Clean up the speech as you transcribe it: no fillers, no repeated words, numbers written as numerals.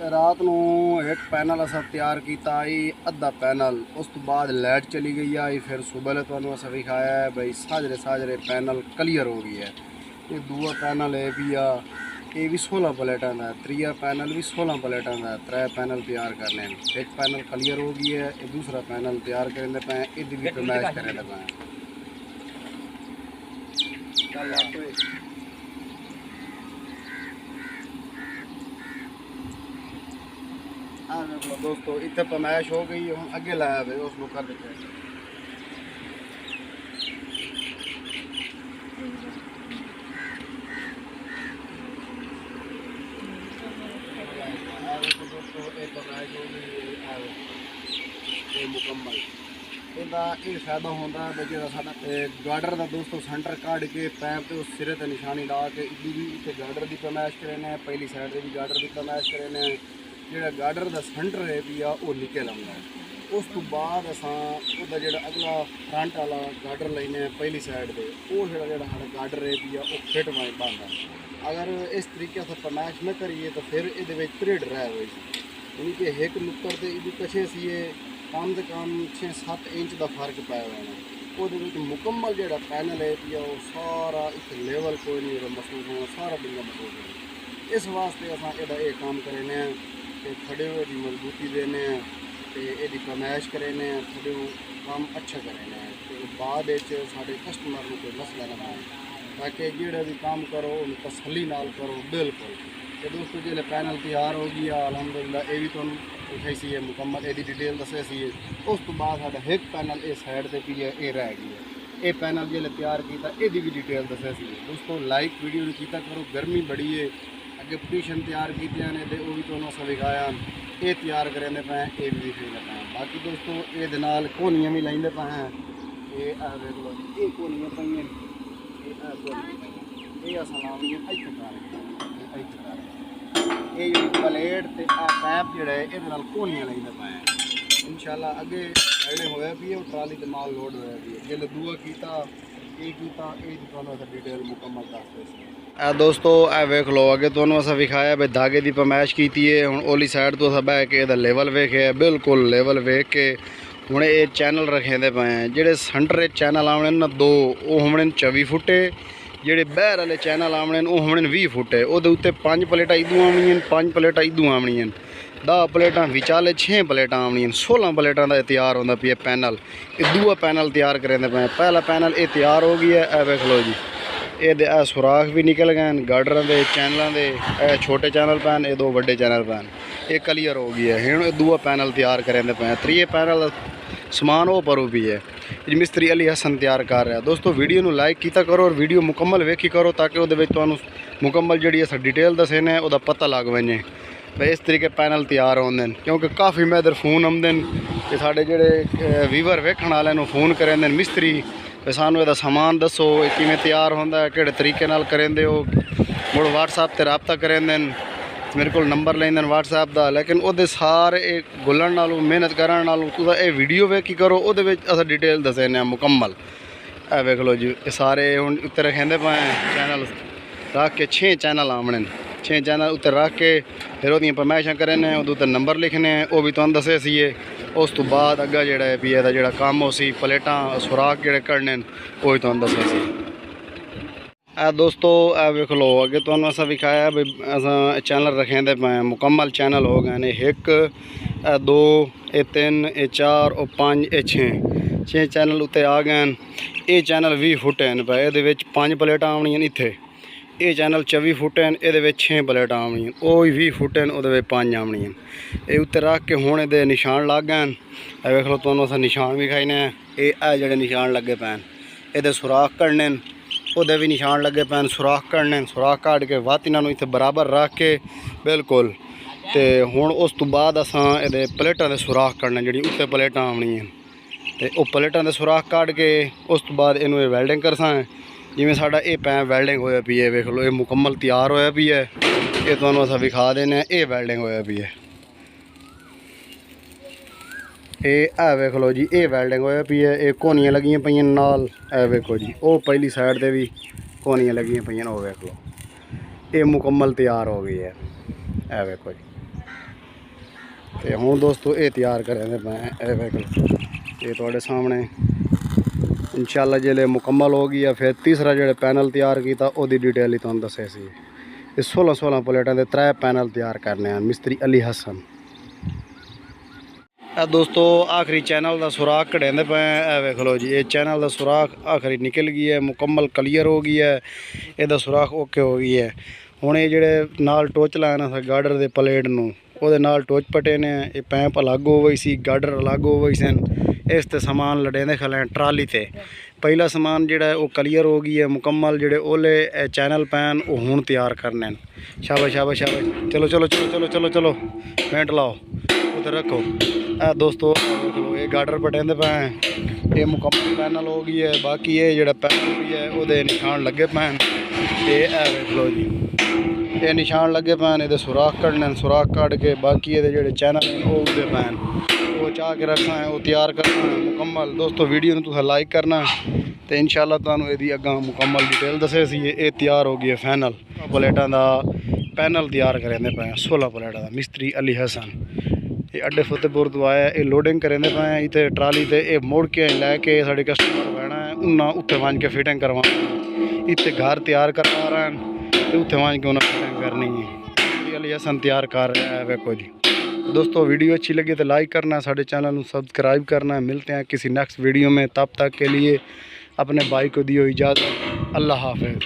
रात नूं एक पैनल असा तैयार किया आई अद्धा पैनल, उस तो बाद लाइट चली गई आई। फिर सुबह तुहानूं असा विखाया है भाई साजरे साजरे पैनल क्लीयर हो गई है। ये दूआ पैनल है भी आ, ये भी 16 प्लेटां का, त्रीया पैनल भी 16 प्लेटां का। 3 पैनल तैयार करने, एक पैनल क्लीयर हो गई है, ये दूसरा पैनल तैयार करेंदे पे, इहदी भी फरमाइश करेंदे पे। दोस्तों इतने फरमाइश हो गई, हम अगे लाया भाई उसको कर देते हैं। मुकम्मल इसका ये फायदा होता है जो साडा गार्डर का दोस्तों सेंटर काट के पैप तो उस सिरे ते निशानी ला के इदी भी इतने गार्डर की फरमाइश करें, पहली साइड से भी गार्डर की फरमाइश करें। जो गार्डर का सेंटर है भी आ वो निकल आऊँगा। उस तो बाद असा जो अगला फ्रंट वाला गार्डर लेने पहली साइड से वो जो गार्डर है भी आ वो फिट वाई बनता। अगर इस तरीके से फरमाइश न करिए तो फिर ये त्रेड रह हुई, यानी कि एक नुक्कर से ये पिछे सी कम से कम 6-7 इंच का फर्क पाया हुआ। वो मुकम्मल जो पैनल है भी वो सारा एक लेवल कोई नहीं महसूस होना, सारा बिंगा महसूस होना। इस वास्ते असा ये काम करें कि खड़े हुए की मजबूती देने, ये फरमाइश करें, थोड़े काम अच्छा करें, तो बाद साढ़े कस्टमर को कोई मसला ना आए, ताकि जोड़ा भी काम करो तसल्ली नाल करो बिल्कुल। तो दोस्तों जो पैनल तैयार हो गया अलहमदुलिल्लाह, ये भी तुम उठाई सी है मुकम्मल, यदि डिटेल दसे सी। उस तो बाद साढ़ा एक पैनल ये साइड से भी है, ये रह गई है। ये पैनल जो तैयार किया यदी भी डिटेल दसे सी। दोस्तों लाइक वीडियो ने किया करो, गर्मी बड़ी है, अगे पटीशन तैयार की ने तो वो भी तुहानूं असां विखाया, ये तैयार करें पे, ये भी विखाई पे। बाकी दोस्तों ये नाल कोनियां भी लाइंदे पे हैं, ये देख लो ये कोनियां पाइयां, ये असां लाउणियां इत्थे ये जो प्लेट ते पैप जोड़ा है ये कोनियां लाइंदे पे हैं। इंशाल्लाह अगे वेल्डिंग होया भी है, ट्राली ते माल लोड होया भी है। जिसले दूआ किया ये तुहानूं असां डिटेल मुकम्मल दस दे। दोस्तों ए वेख लो अगे तुहानूं असां विखाया भाई धागे की फरमाइश की है। हुण ओली साइड तो असां बह के लेवल वेखे, बिल्कुल लेवल वेख के हुण ये चैनल रखे दे पे हैं। जेडे सेंटर चैनल आवने ना दो वो होने 24 फुटे, जेडे बहर वाले चैनल आवने वो होने 20 फुटे। वो उत्ते 5 प्लेटां इदू आवनियां, 5 प्लेटां इदू आवनियां, 10 प्लेटां विचाले 6 प्लेटां आवनियां, 16 प्लेटां का तैयार होंदा पे पैनल। ये दूआ पैनल तैयार करें पे, पहला पैनल ये तैयार हो गया है। वेख लो जी ये सुराख भी निकल गए गार्डर के चैनलों के, छोटे चैनल पैन, ये 2 बड़े चैनल पैन, ये क्लीयर हो गया है। हुण दूआ पैनल तैयार करें पे, 3 पैनल समान वो पर भी है, मिस्त्री अली हसन तैयार कर रहा है। दोस्तों वीडियो को लाइक किया करो और वीडियो मुकम्मल वेखी करो, ताकि वो मुकम्मल जी अस डिटेल दसे ने वह पता लग वजे भाई इस तरीके पैनल तैयार होंगे। क्योंकि काफ़ी मैं इधर फोन आते हैं, साढ़े जोड़े वीवर वेखण वाले फोन करें मिस्त्री भी सानू यदा समान दसो किमें तैयार होंदा है, किहड़े तरीके नाल करेंदे हो। मुड़ व्हाट्सएप ते रबता करेंदे, मेरे को नंबर लेंदे व्हाट्सएप का, लेकिन वो सारे गुलन नालों मेहनत करन नालों तुसीं ये वीडियो वेखी करो, वो अस डिटेल दसे ने मुकम्मल। ए वेख लो जी सारे हुण उत्ते रखेंदे पे चैनल रख के 6 चैनल आमने, 6 चैनल उत्ते रख के फिर वो फरमाइशां करें, वो नंबर लिखने वो भी तुहानूं दसे सीए। उस तो बाद अग्गा जो भी है जो काम हो सी प्लेटां सुराख जोड़े कढ़ने वो भी तुहानूं दसे सी। दोस्तों ए वेख लो अगे तुहानूं असां विखाया भी असां चैनल रखें दे पे, मुकम्मल चैनल हो गए ने 1 2 3 4 5 6 चैनल उत्ते आ गए। ये चैनल 20 फुट हैं पे, ये 5 प्लेटां आवनियां इत्थे। ये चैनल 24 फुट हैं, ये 6 प्लेटां आवनियां, वो 20 फुट हैं, वो 5 आवनियां। ये उत्ते रख के हुण ये निशान लग गए। वेख लो तुहानूं असां निशान विखाने, ये जोड़े निशान लगे पैन, ये सुराख कढ़ने, वो भी निशान लगे पैन सुराख कढ़ने। सुराख कढ़ के वत इन्हों इत्थे बराबर रख के बिल्कुल, तो हुण उस तो बाद असां ये प्लेटां दे सुराख कढ़ने, जी उत्ते प्लेटां आवनियां, तो वो प्लेटां दे सुराख कढ़ के उस तो बाद इनू वैल्डिंग करसां। जिमें साडा ये पैप वैल्डिंग होया पई है, वेख लो ये मुकम्मल तैयार होया पई है। ये तुहानूं असां विखा देने, ये वैल्डिंग होया पई है, ये वेख लो जी ये वैल्डिंग होया पई है। ये कोनियां लगियां पईयां नाल, ए वेखो जी वो पहली साइड ते भी कोनियां लगियां पईयां, वो वेख लो ये मुकम्मल तैयार हो गई है। ए वेखो जी ਤੇ ਹੁਣ ਦੋਸਤੋ ਇਹ ਤਿਆਰ ਕਰਾਂਗੇ ਮੈਂ ਇਹ ਵੇਖੋ ਇਹ ਤੁਹਾਡੇ ਸਾਹਮਣੇ इंशाल्लाह जिले मुकम्मल हो गई है। फिर तीसरा जो पैनल तैयार किया उसकी डिटेल ही तुहानू दस्से सी। ये 16 प्लेटों के 3 पैनल तैयार करने हैं मिस्त्री अली हसन। दोस्तों आखिरी चैनल का सुराख कढ़ाते पे वेख लो जी, ये चैनल का सुराख आखिरी निकल गई है, मुकम्मल क्लीयर हो गई है, यदा सुराख ओके हो गई है। हुण ये जेडे नाल टोच लाना था गार्डर के प्लेट नूं ਉਹਦੇ ਨਾਲ टोच पटे ने, ये पैंप अलग हो गई सी, गार्डर अलग हो गई सन। इस ते समान लड़ेंदे खले ट्राली ते पहला समान जिहड़ा वो क्लीयर हो गई है मुकम्मल। जिहड़े ओले चैनल पैन वो हुण तैयार करने न। शाबाश शाबाश शाबाश, चलो चलो चलो चलो चलो चलो पेंट लाओ उधर रखो। दोस्तों देख लो ये गार्डर पटेंदे पे हैं, ये मुकम्मल पैनल हो गई है। बाकी ये जिहड़ा पैनल भी है वो निशान लगे पैन, ये देख लो जी ये निशान लगे पैन, ये सुराख कढ़ने, सुराख कढ़ के बाकी ये जो चैनल हैं वो उगते पैन, वो चाह के रखना है, वो तैयार करना है मुकम्मल। दोस्तों वीडियो में तुम लाइक करना तो इंशाल्लाह तुहानू इहदी अग्गां मुकम्मल डिटेल दसे सी। ये तैयार हो गई है फाइनल प्लेटां दा पैनल तैयार करेंदे पे 16 प्लेटां दा मिस्त्री अली हसन। ये अड्डे फतेहपुर तो आया, ये लोडिंग करेंदे पे इत्थे ट्राली ते, ये मुड़ के लैके साढ़े कस्टमर बैठना है उन्हें उत्थे वंज के फिटिंग करवाना। इत्थे घर तैयार करवा रहे हैं उत्थे वंज के उन्हें फिटिंग करनी है। अली हसन तैयार कर रहा है वेखो जी। दोस्तों वीडियो अच्छी लगी तो लाइक करना, साढ़े चैनल को सब्सक्राइब करना। मिलते हैं किसी नेक्स्ट वीडियो में, तब तक के लिए अपने भाई को दियो इजाज़त। अल्लाह हाफ़िज़।